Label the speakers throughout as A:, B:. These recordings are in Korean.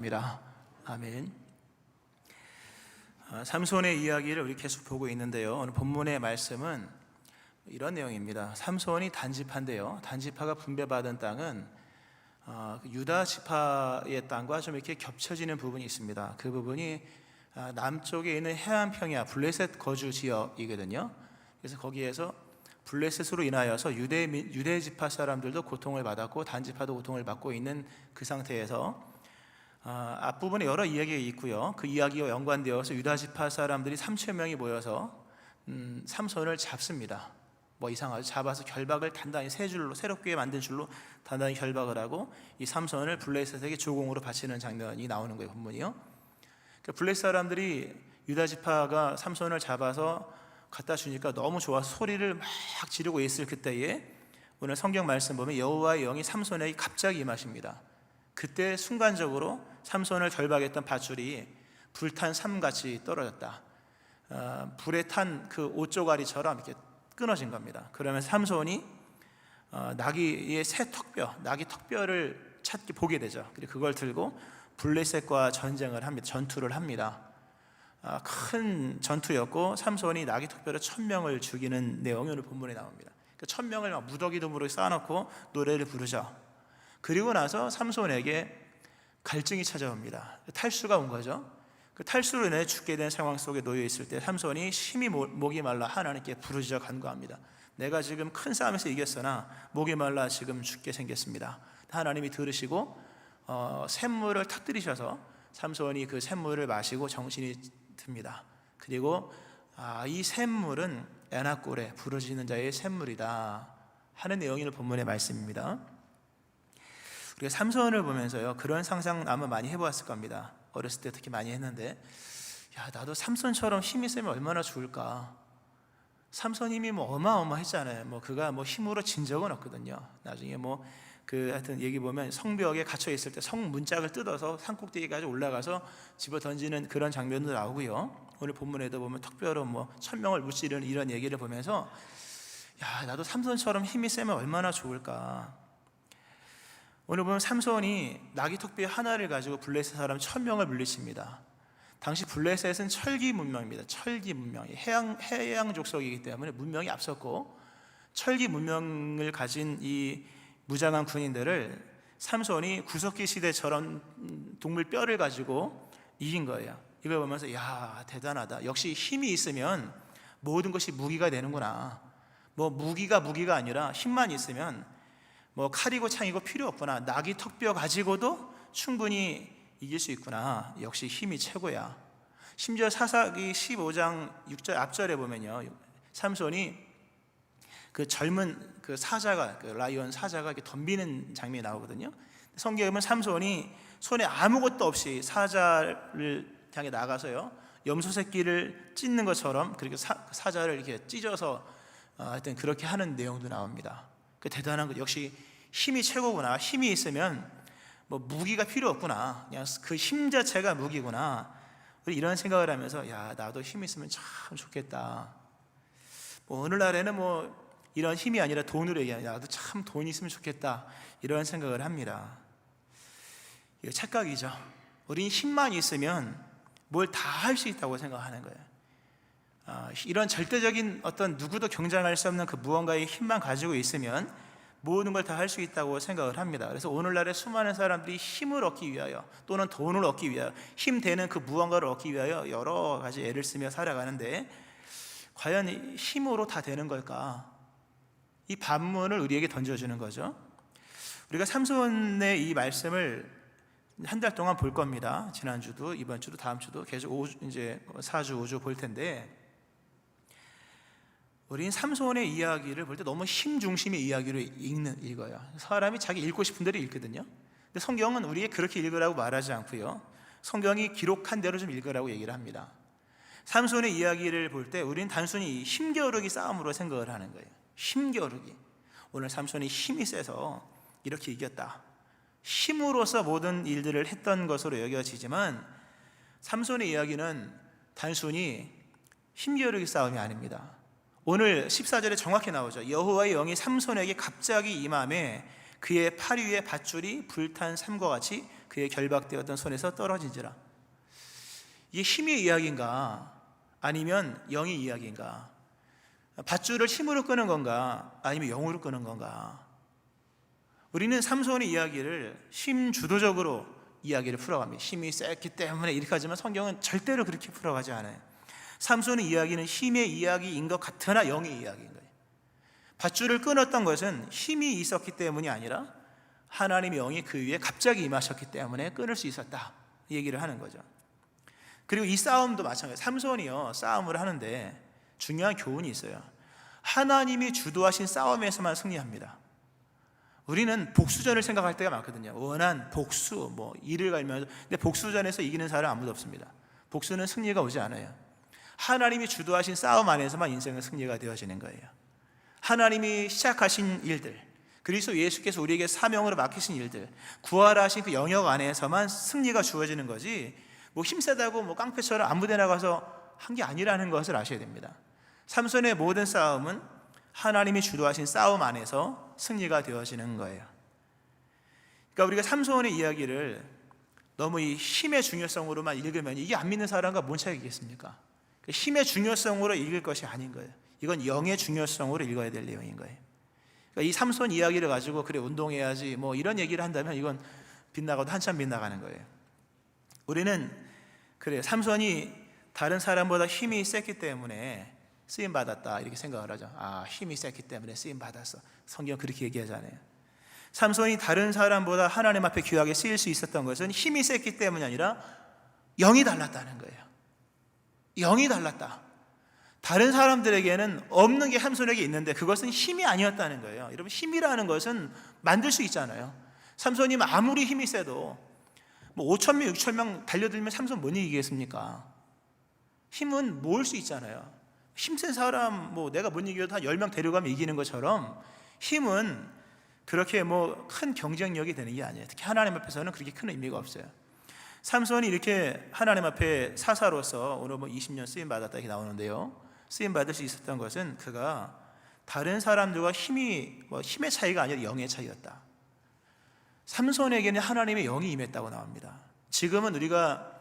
A: 입니다. 아멘. 삼손의 이야기를 우리 계속 보고 있는데요. 오늘 본문의 말씀은 이런 내용입니다. 삼손이 단지파인데요. 단지파가 분배받은 땅은 유다 지파의 땅과 좀 이렇게 겹쳐지는 부분이 있습니다. 그 부분이 남쪽에 있는 해안 평야 블레셋 거주 지역이거든요. 그래서 거기에서 블레셋으로 인하여서 유대 지파 사람들도 고통을 받았고 단지파도 고통을 받고 있는 그 상태에서 앞부분에 여러 이야기가 있고요. 그 이야기와 연관되어서 유다 지파 사람들이 3천 명이 모여서 삼손을 잡습니다. 뭐 이상하죠. 잡아서 결박을 단단히 세 줄로 새롭게 만든 줄로 단단히 결박을 하고 이 삼손을 블레셋에게 조공으로 바치는 장면이 나오는 거예요. 본문이요. 그러니까 블레셋 사람들이 유다 지파가 삼손을 잡아서 갖다 주니까 너무 좋아서 소리를 막 지르고 있을 그때에 오늘 성경 말씀 보면 여호와의 영이 삼손에게 갑자기 임하십니다. 그때 순간적으로 삼손을 결박했던 밧줄이 불탄 삼같이 떨어졌다. 불에 탄 그 옷조가리처럼 이렇게 끊어진 겁니다. 그러면 삼손이 나귀의 새 턱뼈, 나귀 턱뼈를 보게 되죠. 그리고 그걸 들고 블레셋과 전쟁을 합니다. 전투를 합니다. 큰 전투였고 삼손이 나귀 턱뼈로 1,000명을 죽이는 내용이 오늘 본문에 나옵니다. 1,000명을 막 무더기도무더기 쌓아놓고 노래를 부르죠. 그리고 나서 삼손에게 갈증이 찾아옵니다. 탈수가 온 거죠. 그 탈수로 인해 죽게 된 상황 속에 놓여 있을 때 삼손이 심히 목이 말라 하나님께 부르짖어 간구합니다. 내가 지금 큰 싸움에서 이겼으나 목이 말라 지금 죽게 생겼습니다. 하나님이 들으시고 샘물을 터뜨리셔서 삼손이 그 샘물을 마시고 정신이 듭니다. 그리고 이 샘물은 에나꼴에 부르짖는 자의 샘물이다 하는 내용이 본문의 말씀입니다. 우리가 삼손을 보면서요, 그런 상상 아마 많이 해보았을 겁니다. 어렸을 때 특히 많이 했는데, 야, 나도 삼손처럼 힘이 세면 얼마나 좋을까. 삼손 힘이 어마어마했잖아요. 그가 힘으로 진 적은 없거든요. 나중에 하여튼 얘기 보면 성벽에 갇혀 있을 때 성 문짝을 뜯어서 산꼭대기까지 올라가서 집어 던지는 그런 장면도 나오고요. 오늘 본문에도 보면 턱뼈로 1,000명을 무찌르는 이런 얘기를 보면서, 야, 나도 삼손처럼 힘이 세면 얼마나 좋을까. 오늘 보면 삼손이 나귀 턱뼈 하나를 가지고 블레셋 사람 1,000명을 물리칩니다. 당시 블레셋은 철기 문명입니다. 철기 문명, 해양 족속이기 때문에 문명이 앞섰고 철기 문명을 가진 이 무장한 군인들을 삼손이 구석기 시대처럼 동물 뼈를 가지고 이긴 거예요. 이걸 보면서 야, 대단하다. 역시 힘이 있으면 모든 것이 무기가 되는구나. 무기가 아니라 힘만 있으면 칼이고 창이고 필요 없구나. 나귀 턱뼈 가지고도 충분히 이길 수 있구나. 역시 힘이 최고야. 심지어 사사기 15장 6절 앞절에 보면요, 삼손이 그 젊은 그 사자가, 그 라이온 사자가 이렇게 덤비는 장면이 나오거든요. 성경에 보면 삼손이 손에 아무것도 없이 사자를 향해 나가서요, 염소 새끼를 찢는 것처럼 그렇게 사자를 이렇게 찢어서 하여튼 그렇게 하는 내용도 나옵니다. 그 대단한 것, 역시 힘이 최고구나. 힘이 있으면 무기가 필요 없구나. 그냥 그 힘 자체가 무기구나. 우리 이런 생각을 하면서 야, 나도 힘 있으면 참 좋겠다. 오늘날에는 이런 힘이 아니라 돈으로 얘기하냐. 나도 참 돈 있으면 좋겠다. 이런 생각을 합니다. 이거 착각이죠. 우린 힘만 있으면 뭘 다 할 수 있다고 생각하는 거예요. 이런 절대적인 어떤 누구도 경쟁할 수 없는 그 무언가의 힘만 가지고 있으면 모든 걸 다 할 수 있다고 생각을 합니다. 그래서 오늘날의 수많은 사람들이 힘을 얻기 위하여 또는 돈을 얻기 위하여 힘 되는 그 무언가를 얻기 위하여 여러 가지 애를 쓰며 살아가는데 과연 힘으로 다 되는 걸까? 이 반문을 우리에게 던져주는 거죠. 우리가 삼손의 이 말씀을 한 달 동안 볼 겁니다. 지난주도 이번 주도 다음 주도 계속 이제 4주 5주 볼 텐데, 우린 삼손의 이야기를 볼 때 너무 힘 중심의 이야기를 읽어요. 사람이 자기 읽고 싶은 대로 읽거든요. 근데 성경은 우리에게 그렇게 읽으라고 말하지 않고요, 성경이 기록한 대로 좀 읽으라고 얘기를 합니다. 삼손의 이야기를 볼 때 우리는 단순히 힘겨루기 싸움으로 생각을 하는 거예요. 힘겨루기. 오늘 삼손이 힘이 세서 이렇게 이겼다. 힘으로써 모든 일들을 했던 것으로 여겨지지만 삼손의 이야기는 단순히 힘겨루기 싸움이 아닙니다. 오늘 14절에 정확히 나오죠. 여호와의 영이 삼손에게 갑자기 임함에 그의 팔 위에 밧줄이 불탄 삼과 같이 그의 결박되었던 손에서 떨어진지라. 이게 힘의 이야기인가 아니면 영의 이야기인가? 밧줄을 힘으로 끄는 건가 아니면 영으로 끄는 건가? 우리는 삼손의 이야기를 힘 주도적으로 이야기를 풀어갑니다. 힘이 셌기 때문에 이렇게 하지만 성경은 절대로 그렇게 풀어가지 않아요. 삼손의 이야기는 힘의 이야기인 것 같으나 영의 이야기인 거예요. 밧줄을 끊었던 것은 힘이 있었기 때문이 아니라 하나님의 영이 그 위에 갑자기 임하셨기 때문에 끊을 수 있었다 얘기를 하는 거죠. 그리고 이 싸움도 마찬가지예요. 삼손이요 싸움을 하는데 중요한 교훈이 있어요. 하나님이 주도하신 싸움에서만 승리합니다. 우리는 복수전을 생각할 때가 많거든요. 원한 복수, 이를 갈면서. 근데 복수전에서 이기는 사람 아무도 없습니다. 복수는 승리가 오지 않아요. 하나님이 주도하신 싸움 안에서만 인생은 승리가 되어지는 거예요. 하나님이 시작하신 일들, 그리스도 예수께서 우리에게 사명으로 맡기신 일들, 구하라신 그 영역 안에서만 승리가 주어지는 거지, 힘세다고 깡패처럼 아무데나 가서 한 게 아니라는 것을 아셔야 됩니다. 삼손의 모든 싸움은 하나님이 주도하신 싸움 안에서 승리가 되어지는 거예요. 그러니까 우리가 삼손의 이야기를 너무 이 힘의 중요성으로만 읽으면 이게 안 믿는 사람과 뭔 차이가 있겠습니까? 힘의 중요성으로 읽을 것이 아닌 거예요. 이건 영의 중요성으로 읽어야 될 내용인 거예요. 그러니까 이 삼손 이야기를 가지고 그래 운동해야지 이런 얘기를 한다면 이건 빗나가도 한참 빗나가는 거예요. 우리는 그래 삼손이 다른 사람보다 힘이 셌기 때문에 쓰임 받았다 이렇게 생각을 하죠. 힘이 셌기 때문에 쓰임 받았어. 성경 그렇게 얘기하잖아요. 삼손이 다른 사람보다 하나님 앞에 귀하게 쓰일 수 있었던 것은 힘이 셌기 때문이 아니라 영이 달랐다는 거예요. 영이 달랐다. 다른 사람들에게는 없는 게 삼손에게 있는데 그것은 힘이 아니었다는 거예요. 여러분 힘이라는 것은 만들 수 있잖아요. 삼손이 아무리 힘이 세도 5,000명, 6,000명 달려들면 삼손 못 이기겠습니까? 힘은 모을 수 있잖아요. 힘센 사람 내가 못 이겨도 한 10명 데려가면 이기는 것처럼 힘은 그렇게 큰 경쟁력이 되는 게 아니에요. 특히 하나님 앞에서는 그렇게 큰 의미가 없어요. 삼손이 이렇게 하나님 앞에 사사로서 오늘 20년 쓰임 받았다 이렇게 나오는데요. 쓰임 받을 수 있었던 것은 그가 다른 사람들과 힘의 차이가 아니라 영의 차이였다. 삼손에게는 하나님의 영이 임했다고 나옵니다. 지금은 우리가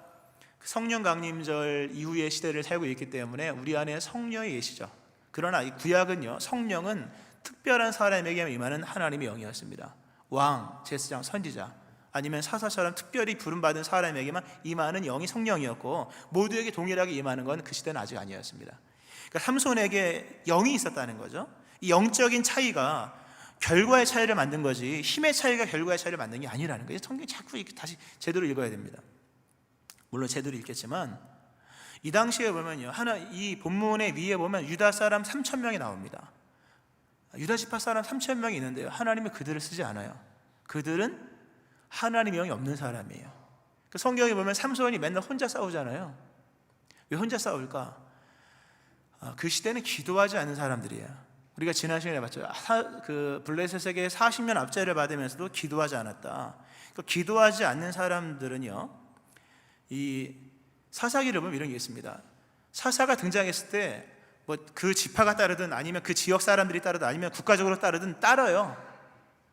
A: 성령 강림절 이후의 시대를 살고 있기 때문에 우리 안에 성령이 계시죠. 그러나 이 구약은요, 성령은 특별한 사람에게 임하는 하나님의 영이었습니다. 왕, 제사장, 선지자 아니면 사사처럼 특별히 부름받은 사람에게만 임하는 영이 성령이었고 모두에게 동일하게 임하는 건 그 시대는 아직 아니었습니다. 그러니까 삼손에게 영이 있었다는 거죠. 이 영적인 차이가 결과의 차이를 만든 거지 힘의 차이가 결과의 차이를 만든 게 아니라는 거예요. 성경이 자꾸 다시 제대로 읽어야 됩니다. 물론 제대로 읽겠지만 이 당시에 보면요, 이 본문의 위에 보면 유다 사람 3,000명이 나옵니다. 유다 지파 사람 3,000명이 있는데요, 하나님이 그들을 쓰지 않아요. 그들은 하나님의 영이 없는 사람이에요. 그 성경에 보면 삼손이 맨날 혼자 싸우잖아요. 왜 혼자 싸울까? 그 시대는 기도하지 않는 사람들이에요. 우리가 지난 시간에 봤죠. 블레셋에게 40년 압제를 받으면서도 기도하지 않았다. 그러니까 기도하지 않는 사람들은요, 이 사사기를 보면 이런 게 있습니다. 사사가 등장했을 때 그 지파가 따르든 아니면 그 지역 사람들이 따르든 아니면 국가적으로 따르든 따라요.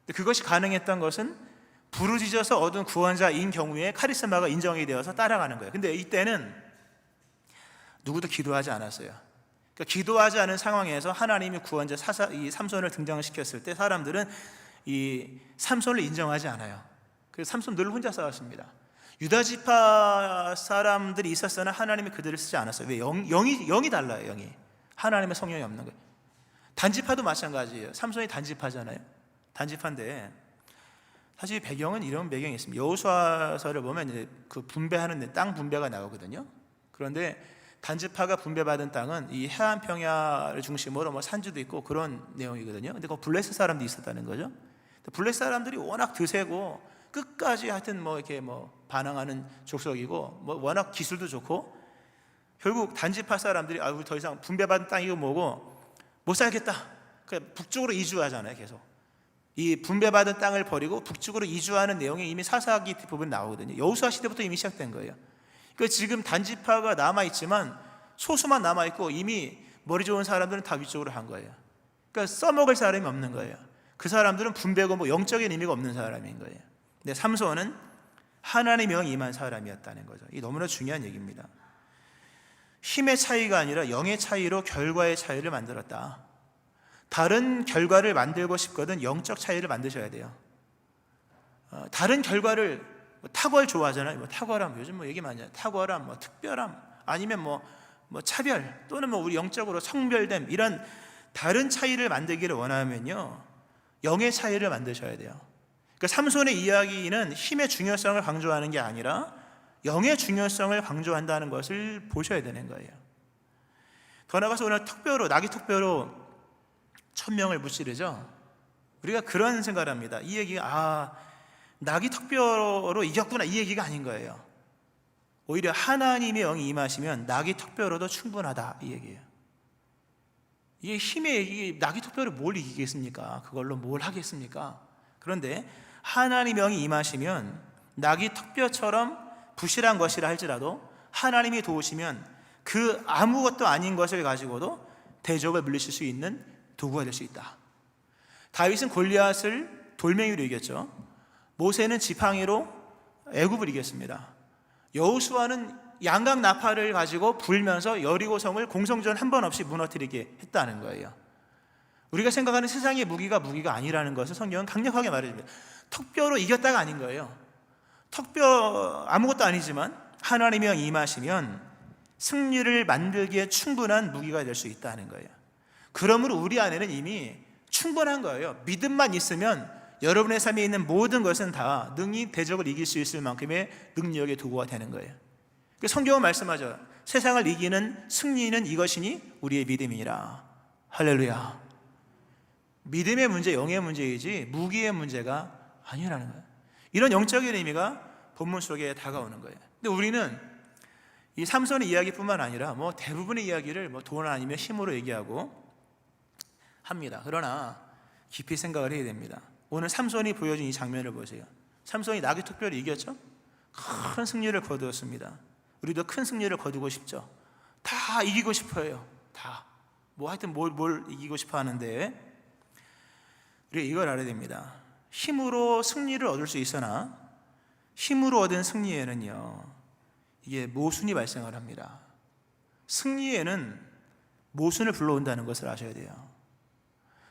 A: 근데 그것이 가능했던 것은 부르짖어서 얻은 구원자인 경우에 카리스마가 인정이 되어서 따라가는 거예요. 근데 이때는 누구도 기도하지 않았어요. 그러니까 기도하지 않은 상황에서 하나님이 구원자 이 삼손을 등장시켰을 때 사람들은 이 삼손을 인정하지 않아요. 그래서 삼손 늘 혼자 싸웠습니다. 유다 지파 사람들이 있었으나 하나님이 그들을 쓰지 않았어요. 왜? 영이 달라요. 영이 하나님의 성령이 없는 거예요. 단지파도 마찬가지예요. 삼손이 단지파잖아요. 단지파인데 사실 배경은 이런 배경이 있습니다. 여호수아서를 보면 이제 그 분배하는 땅 분배가 나오거든요. 그런데 단지파가 분배받은 땅은 이 해안 평야를 중심으로 산지도 있고 그런 내용이거든요. 근데 그 블레셋 사람들이 있었다는 거죠. 블레셋 사람들이 워낙 드세고 끝까지 하여튼 이렇게 반항하는 족속이고 워낙 기술도 좋고 결국 단지파 사람들이 우리 더 이상 분배받은 땅이고 뭐고 못 살겠다. 그러니까 북쪽으로 이주하잖아요. 계속 이 분배받은 땅을 버리고 북쪽으로 이주하는 내용이 이미 사사기 부분 나오거든요. 여호수아 시대부터 이미 시작된 거예요. 그러니까 지금 단지파가 남아있지만 소수만 남아있고 이미 머리 좋은 사람들은 다 위쪽으로 한 거예요. 그러니까 써먹을 사람이 없는 거예요. 그 사람들은 분배고 영적인 의미가 없는 사람인 거예요. 근데 삼손은 하나님의 영이 임한 사람이었다는 거죠. 이 너무나 중요한 얘기입니다. 힘의 차이가 아니라 영의 차이로 결과의 차이를 만들었다. 다른 결과를 만들고 싶거든 영적 차이를 만드셔야 돼요. 다른 결과를 탁월 좋아하잖아요. 탁월함, 요즘 얘기 많이 해요. 탁월함, 특별함, 아니면 차별, 또는 우리 영적으로 성별됨, 이런 다른 차이를 만들기를 원하면요, 영의 차이를 만드셔야 돼요. 그러니까 삼손의 이야기는 힘의 중요성을 강조하는 게 아니라 영의 중요성을 강조한다는 것을 보셔야 되는 거예요. 더 나아가서 오늘 나귀 턱뼈로 1000명을 무찌르죠. 우리가 그런 생각을 합니다. 이 얘기가 나귀 턱뼈로 이겼구나, 이 얘기가 아닌 거예요. 오히려 하나님의 영이 임하시면 나귀 턱뼈로도 충분하다, 이 얘기예요. 이게 나귀 턱뼈로 뭘 이기겠습니까? 그걸로 뭘 하겠습니까? 그런데 하나님의 영이 임하시면 나귀 턱뼈처럼 부실한 것이라 할지라도 하나님이 도우시면 그 아무것도 아닌 것을 가지고도 대적을 물리칠 수 있는 도구가 될 수 있다. 다윗은 골리앗을 돌멩이로 이겼죠. 모세는 지팡이로 애굽을 이겼습니다. 여호수아는 양각 나팔을 가지고 불면서 여리고성을 공성전 한 번 없이 무너뜨리게 했다는 거예요. 우리가 생각하는 세상의 무기가 아니라는 것을 성경은 강력하게 말해줍니다. 턱뼈로 이겼다가 아닌 거예요. 턱뼈 아무것도 아니지만 하나님의 영이 임하시면 승리를 만들기에 충분한 무기가 될 수 있다는 거예요. 그러므로 우리 안에는 이미 충분한 거예요. 믿음만 있으면 여러분의 삶에 있는 모든 것은 다 능히 대적을 이길 수 있을 만큼의 능력의 도구가 되는 거예요. 성경은 말씀하죠. 세상을 이기는 승리는 이것이니 우리의 믿음이니라. 할렐루야. 믿음의 문제, 영의 문제이지 무기의 문제가 아니라는 거예요. 이런 영적인 의미가 본문 속에 다가오는 거예요. 근데 우리는 이 삼손의 이야기뿐만 아니라 대부분의 이야기를 돈 아니면 힘으로 얘기하고 합니다. 그러나 깊이 생각을 해야 됩니다. 오늘 삼손이 보여준 이 장면을 보세요. 삼손이 나귀 턱뼈를 이겼죠? 큰 승리를 거두었습니다. 우리도 큰 승리를 거두고 싶죠. 다 이기고 싶어요. 다. 하여튼 뭘 이기고 싶어 하는데, 우리가 이걸 알아야 됩니다. 힘으로 승리를 얻을 수 있으나 힘으로 얻은 승리에는요, 이게 모순이 발생을 합니다. 승리에는 모순을 불러온다는 것을 아셔야 돼요.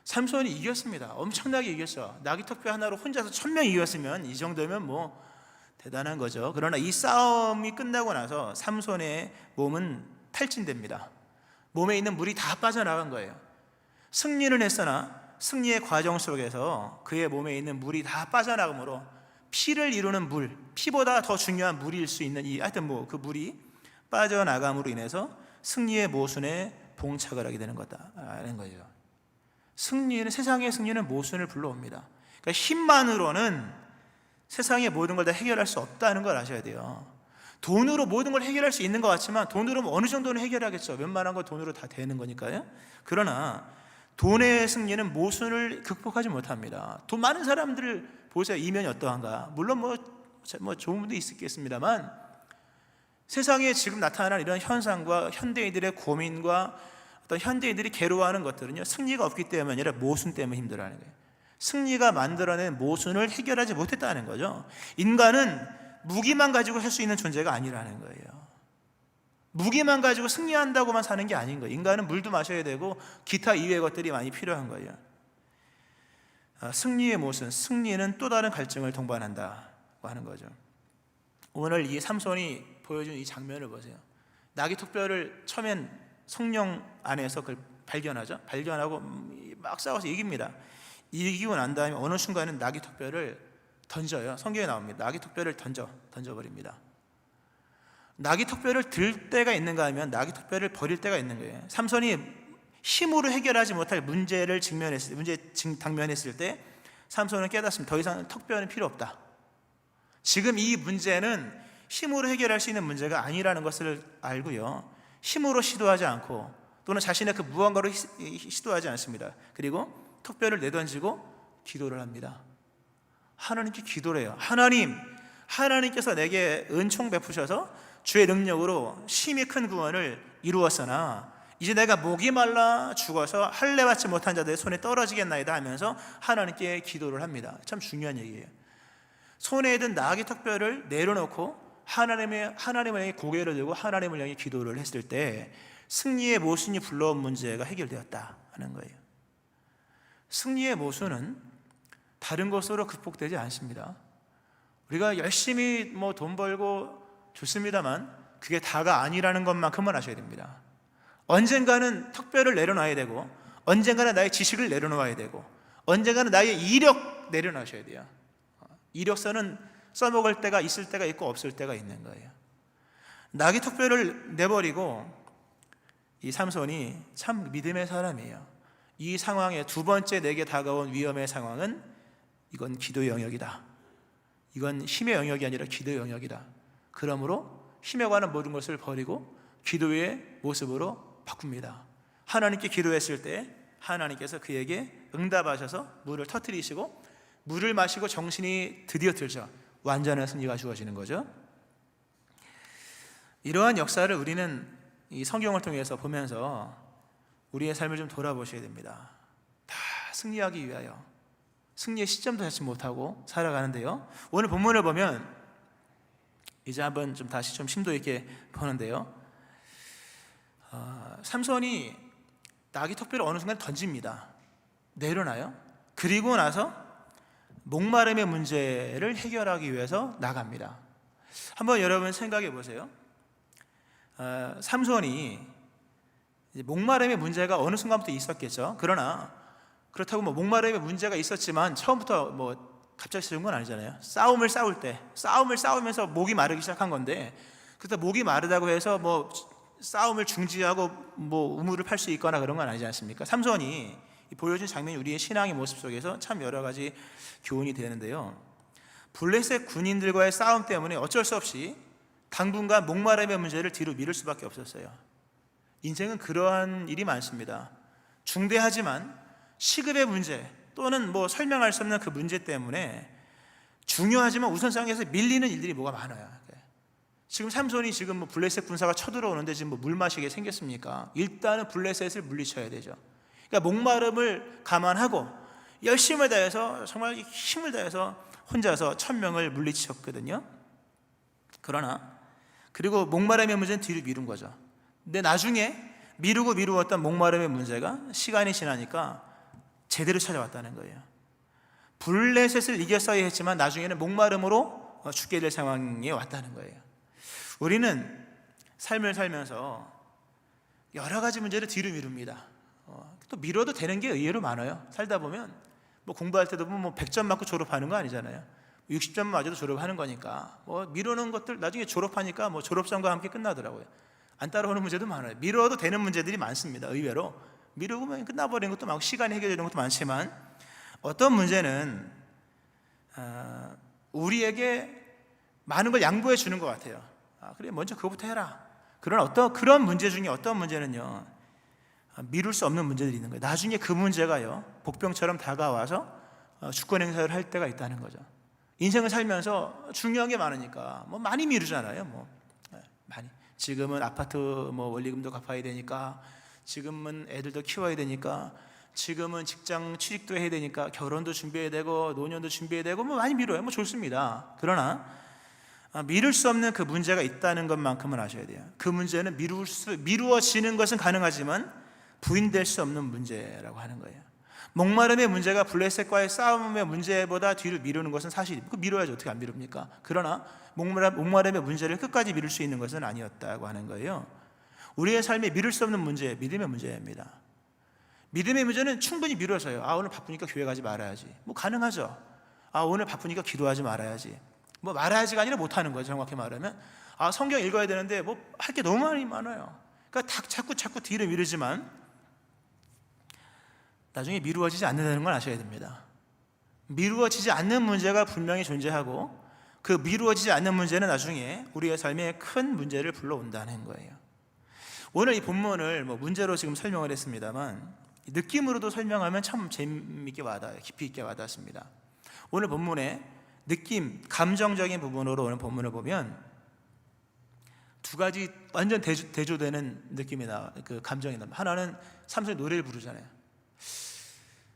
A: 삼손이 이겼습니다. 엄청나게 이겼어. 나귀 턱뼈 하나로 혼자서 1000명 이겼으면 이 정도면 대단한 거죠. 그러나 이 싸움이 끝나고 나서 삼손의 몸은 탈진됩니다. 몸에 있는 물이 다 빠져나간 거예요. 승리는 했으나 승리의 과정 속에서 그의 몸에 있는 물이 다 빠져나가므로 피를 이루는 물, 피보다 더 중요한 물일 수 있는 하여튼 그 물이 빠져나감으로 인해서 승리의 모순에 봉착을 하게 되는 거다라는 거죠. 세상의 승리는 모순을 불러옵니다. 그러니까 힘만으로는 세상의 모든 걸 다 해결할 수 없다는 걸 아셔야 돼요. 돈으로 모든 걸 해결할 수 있는 것 같지만 돈으로 어느 정도는 해결하겠죠. 웬만한 거 돈으로 다 되는 거니까요. 그러나 돈의 승리는 모순을 극복하지 못합니다. 돈 많은 사람들을 보세요. 이면이 어떠한가. 물론 좋은 분도 있겠습니다만 세상에 지금 나타나는 이런 현상과 현대인들의 고민과 어떤 현대인들이 괴로워하는 것들은요, 승리가 없기 때문이 아니라 모순 때문에 힘들어하는 거예요. 승리가 만들어낸 모순을 해결하지 못했다는 거죠. 인간은 무기만 가지고 할 수 있는 존재가 아니라는 거예요. 무기만 가지고 승리한다고만 사는 게 아닌 거예요. 인간은 물도 마셔야 되고 기타 이외의 것들이 많이 필요한 거예요. 승리의 모순, 승리는 또 다른 갈증을 동반한다고 하는 거죠. 오늘 이 삼손이 보여준 이 장면을 보세요. 나귀 턱뼈를 처음엔 성령 안에서 그걸 발견하죠. 발견하고 막 싸워서 이깁니다. 이기고 난 다음에 어느 순간은 나귀 턱뼈를 던져요. 성경에 나옵니다. 나귀 턱뼈를 던져버립니다. 나귀 턱뼈를 들 때가 있는가 하면 나귀 턱뼈를 버릴 때가 있는 거예요. 삼손이 힘으로 해결하지 못할 문제를 당면했을 때 삼손은 깨닫습니다. 더 이상 턱뼈는 필요 없다. 지금 이 문제는 힘으로 해결할 수 있는 문제가 아니라는 것을 알고요, 힘으로 시도하지 않고 또는 자신의 그 무언가로 시도하지 않습니다. 그리고 턱뼈를 내던지고 기도를 합니다. 하나님께 기도를 해요. 하나님께서 내게 은총 베푸셔서 주의 능력으로 심히 큰 구원을 이루었으나 이제 내가 목이 말라 죽어서 할례 받지 못한 자들의 손에 떨어지겠나이다 하면서 하나님께 기도를 합니다. 참 중요한 얘기예요. 손에 든 나귀 턱뼈를 내려놓고 하나님을 향해 고개를 들고 하나님을 향해 기도를 했을 때 승리의 모순이 불러온 문제가 해결되었다 하는 거예요. 승리의 모순은 다른 것으로 극복되지 않습니다. 우리가 열심히 돈 벌고 좋습니다만 그게 다가 아니라는 것만큼은 아셔야 됩니다. 언젠가는 턱뼈를 내려놔야 되고, 언젠가는 나의 지식을 내려놓아야 되고, 언젠가는 나의 이력 내려놓으셔야 돼요. 이력서는 써먹을 때가 있을 때가 있고 없을 때가 있는 거예요. 나귀 턱뼈를 내버리고 이 삼손이 참 믿음의 사람이에요. 이 상황에 두 번째 내게 다가온 위험의 상황은 이건 기도의 영역이다. 이건 힘의 영역이 아니라 기도의 영역이다. 그러므로 힘에 관한 모든 것을 버리고 기도의 모습으로 바꿉니다. 하나님께 기도했을 때 하나님께서 그에게 응답하셔서 물을 터뜨리시고 물을 마시고 정신이 드디어 들죠. 완전한 승리가 주어지는 거죠. 이러한 역사를 우리는 이 성경을 통해서 보면서 우리의 삶을 좀 돌아보셔야 됩니다. 다 승리하기 위하여 승리의 시점도 찾지 못하고 살아가는데요. 오늘 본문을 보면 이제 한번 좀 다시 좀 심도 있게 보는데요. 삼손이 나귀 턱뼈를 어느 순간 던집니다. 내려놔요. 그리고 나서 목마름의 문제를 해결하기 위해서 나갑니다. 한번 여러분 생각해 보세요. 삼손이 목마름의 문제가 어느 순간부터 있었겠죠. 그러나 그렇다고 목마름의 문제가 있었지만 처음부터 갑자기 시작한 건 아니잖아요. 싸움을 싸우면서 목이 마르기 시작한 건데, 그때 목이 마르다고 해서 싸움을 중지하고 우물을 팔 수 있거나 그런 건 아니지 않습니까? 삼손이 보여준 장면이 우리의 신앙의 모습 속에서 참 여러 가지 교훈이 되는데요. 블레셋 군인들과의 싸움 때문에 어쩔 수 없이 당분간 목마름의 문제를 뒤로 미룰 수밖에 없었어요. 인생은 그러한 일이 많습니다. 중대하지만 시급의 문제 또는 설명할 수 없는 그 문제 때문에 중요하지만 우선상에서 밀리는 일들이 뭐가 많아요. 지금 삼손이 블레셋 군사가 쳐들어오는데 지금 물 마시게 생겼습니까? 일단은 블레셋을 물리쳐야 되죠. 그러니까 목마름을 감안하고 열심을 다해서 정말 힘을 다해서 혼자서 1000명을 물리쳤거든요. 그리고 목마름의 문제는 뒤로 미룬 거죠. 근데 나중에 미루었던 목마름의 문제가 시간이 지나니까 제대로 찾아왔다는 거예요. 블레셋을 이겼어야 했지만 나중에는 목마름으로 죽게 될 상황에 왔다는 거예요. 우리는 삶을 살면서 여러 가지 문제를 뒤로 미룹니다. 또 미뤄도 되는 게 의외로 많아요. 살다 보면 공부할 때도 100점 맞고 졸업하는 거 아니잖아요. 60점 맞아도 졸업하는 거니까 미루는 것들 나중에 졸업하니까 졸업장과 함께 끝나더라고요. 안 따라오는 문제도 많아요. 미뤄도 되는 문제들이 많습니다. 의외로 미루고 끝나버리는 것도 많고 시간이 해결되는 것도 많지만 어떤 문제는 우리에게 많은 걸 양보해 주는 것 같아요. 그래 먼저 그거부터 해라. 그런 문제 중에 어떤 문제는요 미룰 수 없는 문제들이 있는 거예요. 나중에 그 문제가요 복병처럼 다가와서 주권 행사를 할 때가 있다는 거죠. 인생을 살면서 중요한 게 많으니까 많이 미루잖아요. 많이. 지금은 아파트 원리금도 갚아야 되니까, 지금은 애들도 키워야 되니까, 지금은 직장 취직도 해야 되니까, 결혼도 준비해야 되고 노년도 준비해야 되고 많이 미뤄요. 좋습니다. 그러나 미룰 수 없는 그 문제가 있다는 것만큼은 아셔야 돼요. 그 문제는 미루어지는 것은 가능하지만 부인될 수 없는 문제라고 하는 거예요. 목마름의 문제가 블레셋과의 싸움의 문제보다 뒤로 미루는 것은 사실이고, 미뤄야지 어떻게 안 미룹니까? 그러나 목마름의 문제를 끝까지 미룰 수 있는 것은 아니었다고 하는 거예요. 우리의 삶에 미룰 수 없는 문제, 믿음의 문제입니다. 믿음의 문제는 충분히 미뤄져요. 오늘 바쁘니까 교회 가지 말아야지. 가능하죠. 오늘 바쁘니까 기도하지 말아야지. 말아야지가 아니라 못하는 거죠. 정확히 말하면 성경 읽어야 되는데 할 게 너무 많아요. 그러니까 자꾸 뒤로 미루지만 나중에 미루어지지 않는다는 걸 아셔야 됩니다. 미루어지지 않는 문제가 분명히 존재하고 그 미루어지지 않는 문제는 나중에 우리의 삶에 큰 문제를 불러온다는 거예요. 오늘 이 본문을 문제로 지금 설명을 했습니다만 느낌으로도 설명하면 참 재미있게 와닿아요. 깊이 있게 와닿습니다. 오늘 본문의 느낌, 감정적인 부분으로 오늘 본문을 보면 두 가지 완전 대조되는 느낌이 그 감정이 나옵니다. 하나는 삼손이 노래를 부르잖아요.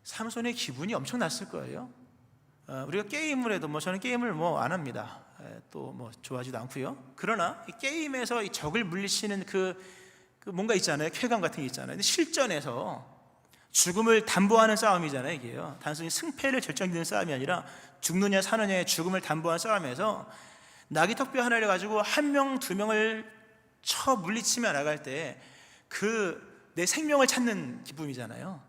A: 삼손의 기분이 엄청 났을 거예요. 우리가 게임을 해도 저는 게임을 안 합니다. 또 좋아하지도 않고요. 그러나 이 게임에서 이 적을 물리치는 그 뭔가 있잖아요. 쾌감 같은 게 있잖아요. 근데 실전에서 죽음을 담보하는 싸움이잖아요. 이게요. 단순히 승패를 결정짓는 싸움이 아니라 죽느냐 사느냐의 죽음을 담보하는 싸움에서 낙이 턱뼈 하나를 가지고 한 명, 두 명을 쳐 물리치며 나갈 때 내 생명을 찾는 기쁨이잖아요.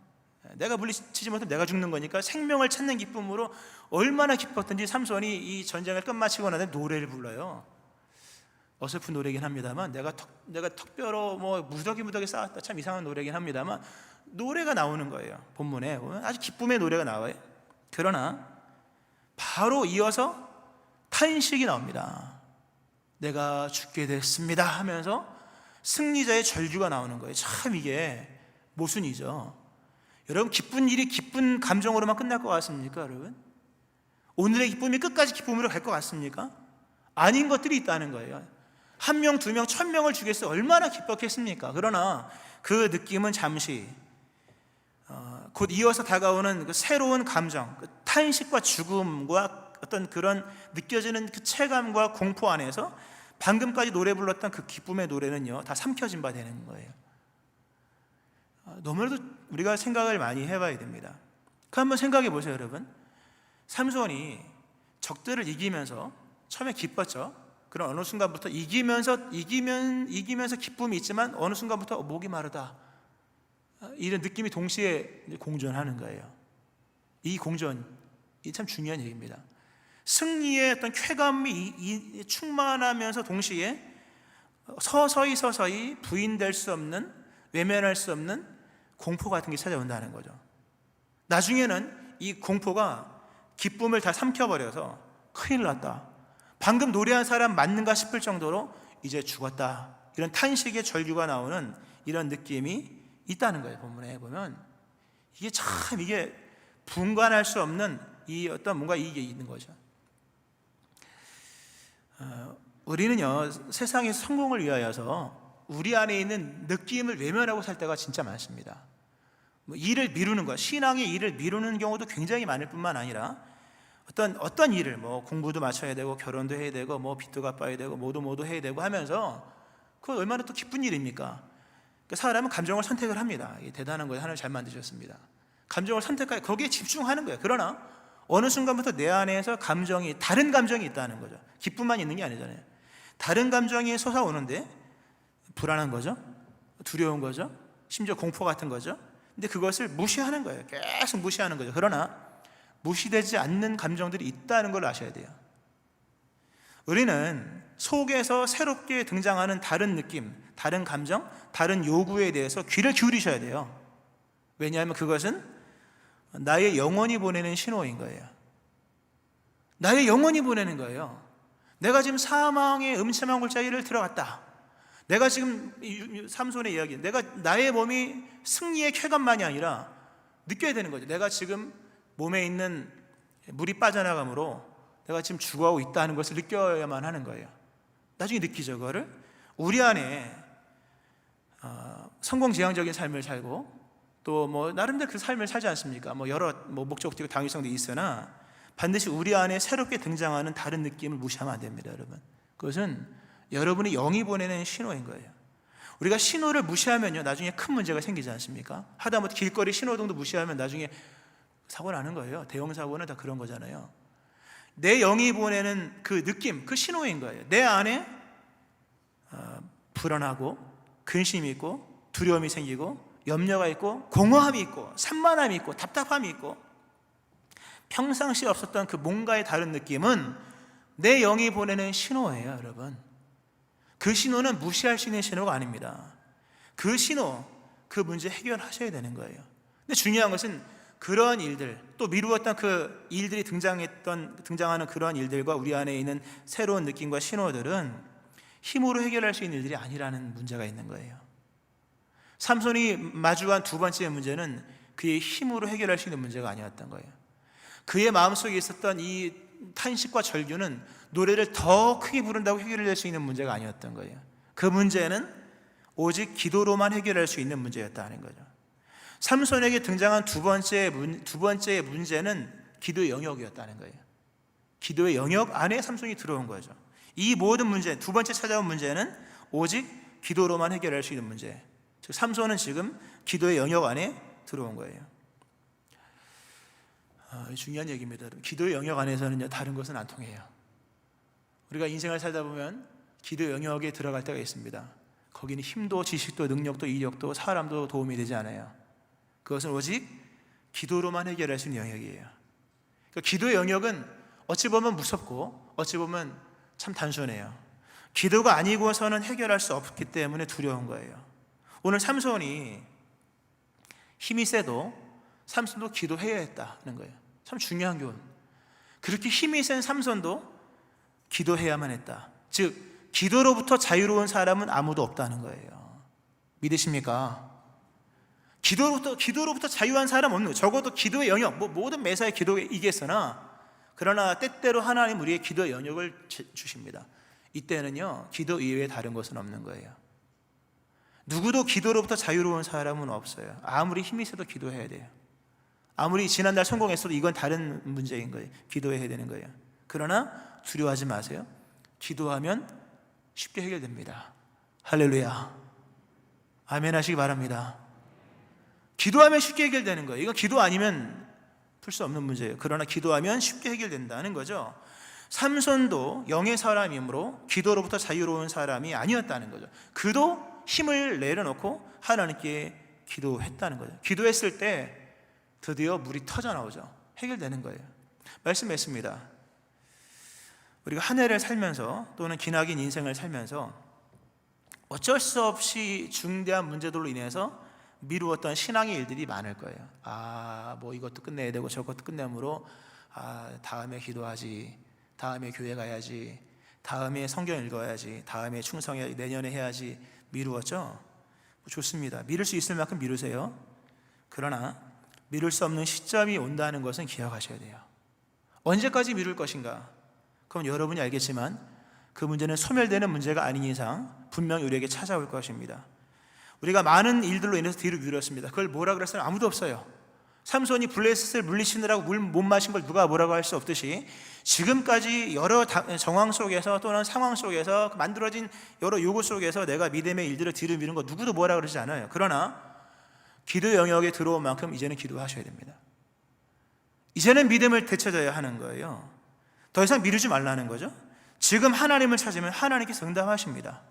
A: 내가 물리치지 못하면 내가 죽는 거니까 생명을 찾는 기쁨으로 얼마나 기뻤던지 삼손이 이 전쟁을 끝마치고 나서 노래를 불러요. 어설픈 노래긴 합니다만 내가 턱뼈로 무더기 쌓았다, 참 이상한 노래긴 합니다만 노래가 나오는 거예요. 본문에 보면 아주 기쁨의 노래가 나와요. 그러나 바로 이어서 탄식이 나옵니다. 내가 죽게 됐습니다 하면서 승리자의 절규가 나오는 거예요. 참 이게 모순이죠. 여러분, 기쁜 일이 기쁜 감정으로만 끝날 것 같습니까? 여러분, 오늘의 기쁨이 끝까지 기쁨으로 갈 것 같습니까? 아닌 것들이 있다는 거예요. 한 명, 두 명, 1000명을 죽였어 얼마나 기뻤겠습니까? 그러나 그 느낌은 잠시, 곧 이어서 다가오는 그 새로운 감정, 그 탄식과 죽음과 어떤 그런 느껴지는 그 체감과 공포 안에서 방금까지 노래 불렀던 그 기쁨의 노래는요, 다 삼켜진 바 되는 거예요. 너무나도 우리가 생각을 많이 해봐야 됩니다. 한번 생각해 보세요, 여러분. 삼손이 적들을 이기면서 처음에 기뻤죠. 그럼 어느 순간부터 이기면서 기쁨이 있지만 어느 순간부터 목이 마르다, 이런 느낌이 동시에 공존하는 거예요. 이 공존이 참 중요한 얘기입니다. 승리의 어떤 쾌감이 충만하면서 동시에 서서히 부인될 수 없는, 외면할 수 없는 공포 같은 게 찾아온다는 거죠. 나중에는 이 공포가 기쁨을 다 삼켜버려서 큰일 났다, 방금 노래한 사람 맞는가 싶을 정도로 이제 죽었다, 이런 탄식의 절규가 나오는 이런 느낌이 있다는 거예요. 본문에 보면 이게 분간할 수 없는 이 어떤 뭔가 이게 있는 거죠. 우리는요, 세상에서 성공을 위하여서 우리 안에 있는 느낌을 외면하고 살 때가 진짜 많습니다. 일을 미루는 것, 신앙의 일을 미루는 경우도 굉장히 많을 뿐만 아니라 어떤 일을 공부도 마쳐야 되고 결혼도 해야 되고 빚도 갚아야 되고 모두 해야 되고 하면서 그거 얼마나 또 기쁜 일입니까? 사람은 감정을 선택을 합니다. 이게 대단한 거예요. 하나님 잘 만드셨습니다. 감정을 선택하여 거기에 집중하는 거예요. 그러나 어느 순간부터 내 안에서 다른 감정이 있다는 거죠. 기쁨만 있는 게 아니잖아요. 다른 감정이 솟아오는데 불안한 거죠, 두려운 거죠, 심지어 공포 같은 거죠. 근데 그것을 무시하는 거예요. 계속 무시하는 거죠. 그러나 무시되지 않는 감정들이 있다는 걸 아셔야 돼요. 우리는 속에서 새롭게 등장하는 다른 느낌, 다른 감정, 다른 요구에 대해서 귀를 기울이셔야 돼요. 왜냐하면 그것은 나의 영혼이 보내는 신호인 거예요. 나의 영혼이 보내는 거예요. 내가 지금 사망의 음침한 골짜기를 들어갔다. 내가 지금 삼손의 이야기, 나의 몸이 승리의 쾌감만이 아니라 느껴야 되는 거죠. 내가 지금 몸에 있는 물이 빠져나감으로 내가 지금 죽어가고 있다는 것을 느껴야만 하는 거예요. 나중에 느끼죠. 그거를 우리 안에 성공지향적인 삶을 살고 또 나름대로 그 삶을 살지 않습니까? 여러 목적도 당위성도 있으나 반드시 우리 안에 새롭게 등장하는 다른 느낌을 무시하면 안 됩니다, 여러분. 그것은 여러분이 영이 보내는 신호인 거예요. 우리가 신호를 무시하면요, 나중에 큰 문제가 생기지 않습니까? 하다못해 길거리 신호등도 무시하면 나중에 사고 나는 거예요. 대형 사고는 다 그런 거잖아요. 내 영이 보내는 그 느낌, 그 신호인 거예요. 내 안에 불안하고 근심이 있고 두려움이 생기고 염려가 있고 공허함이 있고 산만함이 있고 답답함이 있고 평상시에 없었던 그 뭔가의 다른 느낌은 내 영이 보내는 신호예요, 여러분. 그 신호는 무시할 수 있는 신호가 아닙니다. 그 신호, 그 문제 해결하셔야 되는 거예요. 근데 중요한 것은 그런 일들, 또 미루었던 그 일들이 등장하는 그런 일들과 우리 안에 있는 새로운 느낌과 신호들은 힘으로 해결할 수 있는 일들이 아니라는 문제가 있는 거예요. 삼손이 마주한 두 번째 문제는 그의 힘으로 해결할 수 있는 문제가 아니었던 거예요. 그의 마음속에 있었던 이 탄식과 절규는 노래를 더 크게 부른다고 해결될 수 있는 문제가 아니었던 거예요. 그 문제는 오직 기도로만 해결할 수 있는 문제였다는 거죠. 삼손에게 등장한 두 번째 문제는 기도의 영역이었다는 거예요. 기도의 영역 안에 삼손이 들어온 거죠. 이 모든 문제, 두 번째 찾아온 문제는 오직 기도로만 해결할 수 있는 문제. 즉 삼손은 지금 기도의 영역 안에 들어온 거예요. 중요한 얘기입니다. 기도의 영역 안에서는요, 다른 것은 안 통해요. 우리가 인생을 살다 보면 기도의 영역에 들어갈 때가 있습니다. 거기는 힘도 지식도 능력도 이력도 사람도 도움이 되지 않아요. 그것은 오직 기도로만 해결할 수 있는 영역이에요. 그러니까 기도의 영역은 어찌 보면 무섭고 어찌 보면 참 단순해요. 기도가 아니고서는 해결할 수 없기 때문에 두려운 거예요. 오늘 삼손이 힘이 세도 삼손도 기도해야 했다는 거예요. 참 중요한 교훈. 그렇게 힘이 센 삼손도 기도해야만 했다. 즉 기도로부터 자유로운 사람은 아무도 없다는 거예요. 믿으십니까? 기도로부터 자유한 사람 없는 거예요. 적어도 기도의 영역, 모든 매사의 기도이겠으나 그러나 때때로 하나님 우리의 기도의 영역을 주십니다. 이때는요, 기도 이외에 다른 것은 없는 거예요. 누구도 기도로부터 자유로운 사람은 없어요. 아무리 힘이 세도 기도해야 돼요. 아무리 지난달 성공했어도 이건 다른 문제인 거예요. 기도해야 되는 거예요. 그러나 두려워하지 마세요. 기도하면 쉽게 해결됩니다. 할렐루야. 아멘 하시기 바랍니다. 기도하면 쉽게 해결되는 거예요. 이거 기도 아니면 풀 수 없는 문제예요. 그러나 기도하면 쉽게 해결된다는 거죠. 삼손도 영의 사람이므로 기도로부터 자유로운 사람이 아니었다는 거죠. 그도 힘을 내려놓고 하나님께 기도했다는 거죠. 기도했을 때 드디어 물이 터져 나오죠. 해결되는 거예요. 말씀했습니다. 우리가 한 해를 살면서 또는 기나긴 인생을 살면서 어쩔 수 없이 중대한 문제들로 인해서 미루었던 신앙의 일들이 많을 거예요. 뭐 이것도 끝내야 되고 저것도 끝내므로 다음에 기도하지, 다음에 교회 가야지, 다음에 성경 읽어야지, 다음에 충성해야지, 내년에 해야지 미루었죠? 좋습니다. 미룰 수 있을 만큼 미루세요. 그러나 미룰 수 없는 시점이 온다는 것은 기억하셔야 돼요. 언제까지 미룰 것인가? 그럼 여러분이 알겠지만 그 문제는 소멸되는 문제가 아닌 이상 분명히 우리에게 찾아올 것입니다. 우리가 많은 일들로 인해서 뒤로 미뤘습니다. 그걸 뭐라 그랬어요? 아무도 없어요. 삼손이 블레셋을 물리치느라고 물 못 마신 걸 누가 뭐라고 할 수 없듯이 지금까지 여러 정황 속에서 또는 상황 속에서 만들어진 여러 요구 속에서 내가 믿음의 일들을 뒤로 미룬 거 누구도 뭐라 그러지 않아요. 그러나 기도 영역에 들어온 만큼 이제는 기도하셔야 됩니다. 이제는 믿음을 되찾아야 하는 거예요. 더 이상 미루지 말라는 거죠. 지금 하나님을 찾으면 하나님께서 응답하십니다.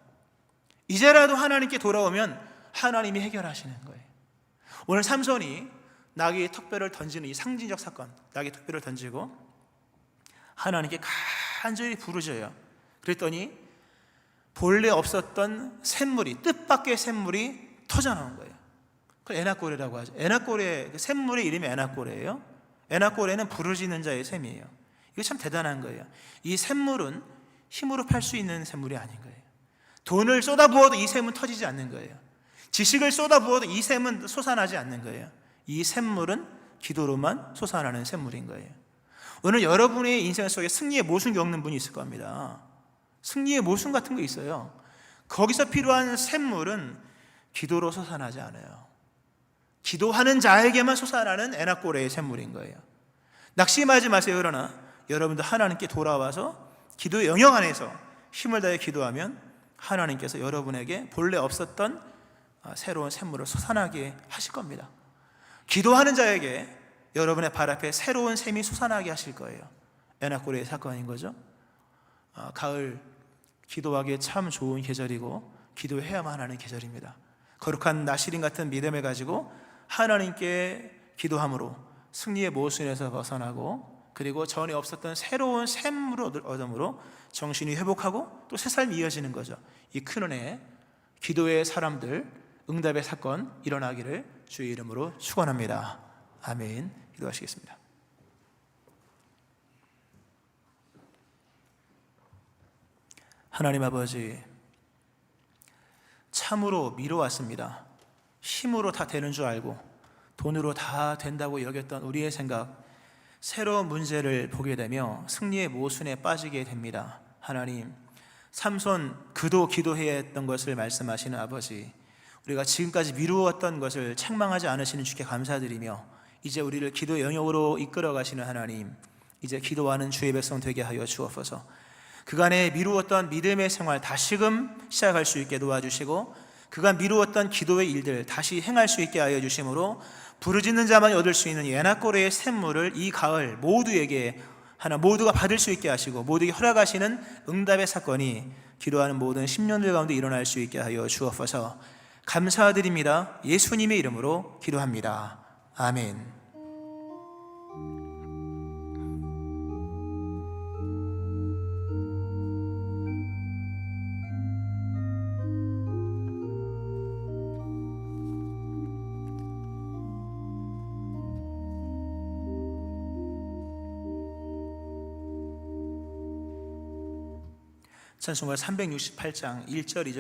A: 이제라도 하나님께 돌아오면 하나님이 해결하시는 거예요. 오늘 삼손이 나귀의 턱뼈를 던지는 이 상징적 사건, 나귀의 턱뼈를 던지고 하나님께 간절히 부르짖어요. 그랬더니 본래 없었던 샘물이, 뜻밖의 샘물이 터져 나온 거예요. 그걸 에나꼬레라고 하죠. 에나꼬레, 샘물의 이름이 에나꼬레예요. 에나꼬레는 부르짖는 자의 샘이에요. 이거 참 대단한 거예요. 이 샘물은 힘으로 팔 수 있는 샘물이 아닌 거예요. 돈을 쏟아부어도 이 샘은 터지지 않는 거예요. 지식을 쏟아부어도 이 샘은 솟아나지 않는 거예요. 이 샘물은 기도로만 솟아나는 샘물인 거예요. 오늘 여러분의 인생 속에 승리의 모순 겪는 분이 있을 겁니다. 승리의 모순 같은 거 있어요. 거기서 필요한 샘물은 기도로 솟아나지 않아요. 기도하는 자에게만 솟아나는 에나꼬레의 샘물인 거예요. 낙심하지 마세요. 그러나 여러분도 하나님께 돌아와서 기도의 영역 안에서 힘을 다해 기도하면 하나님께서 여러분에게 본래 없었던 새로운 샘물을 솟아나게 하실 겁니다. 기도하는 자에게 여러분의 발 앞에 새로운 샘이 솟아나게 하실 거예요. 에나꼬레의 사건인 거죠. 가을 기도하기에 참 좋은 계절이고 기도해야만 하는 계절입니다. 거룩한 나시린 같은 믿음을 가지고 하나님께 기도함으로 승리의 모순에서 벗어나고 그리고 전에 없었던 새로운 샘물을 얻음으로 정신이 회복하고 또 새 삶이 이어지는 거죠. 이 큰 은혜, 기도의 사람들, 응답의 사건 일어나기를 주의 이름으로 축원합니다. 아멘. 기도하시겠습니다. 하나님 아버지, 참으로 미뤄왔습니다. 힘으로 다 되는 줄 알고 돈으로 다 된다고 여겼던 우리의 생각, 새로운 문제를 보게 되며 승리의 모순에 빠지게 됩니다. 하나님, 삼손 그도 기도해야 했던 것을 말씀하시는 아버지, 우리가 지금까지 미루었던 것을 책망하지 않으시는 주께 감사드리며 이제 우리를 기도 영역으로 이끌어 가시는 하나님, 이제 기도하는 주의 백성 되게 하여 주옵소서. 그간에 미루었던 믿음의 생활 다시금 시작할 수 있게 도와주시고, 그간 미루었던 기도의 일들 다시 행할 수 있게 하여 주심으로 부르짖는 자만이 얻을 수 있는 예나꼬레의 샘물을 이 가을 모두에게 모두가 받을 수 있게 하시고, 모두에게 허락하시는 응답의 사건이 기도하는 모든 10년들 가운데 일어날 수 있게 하여 주옵소서. 감사드립니다. 예수님의 이름으로 기도합니다. 아멘. 찬송가 368장 1절 2절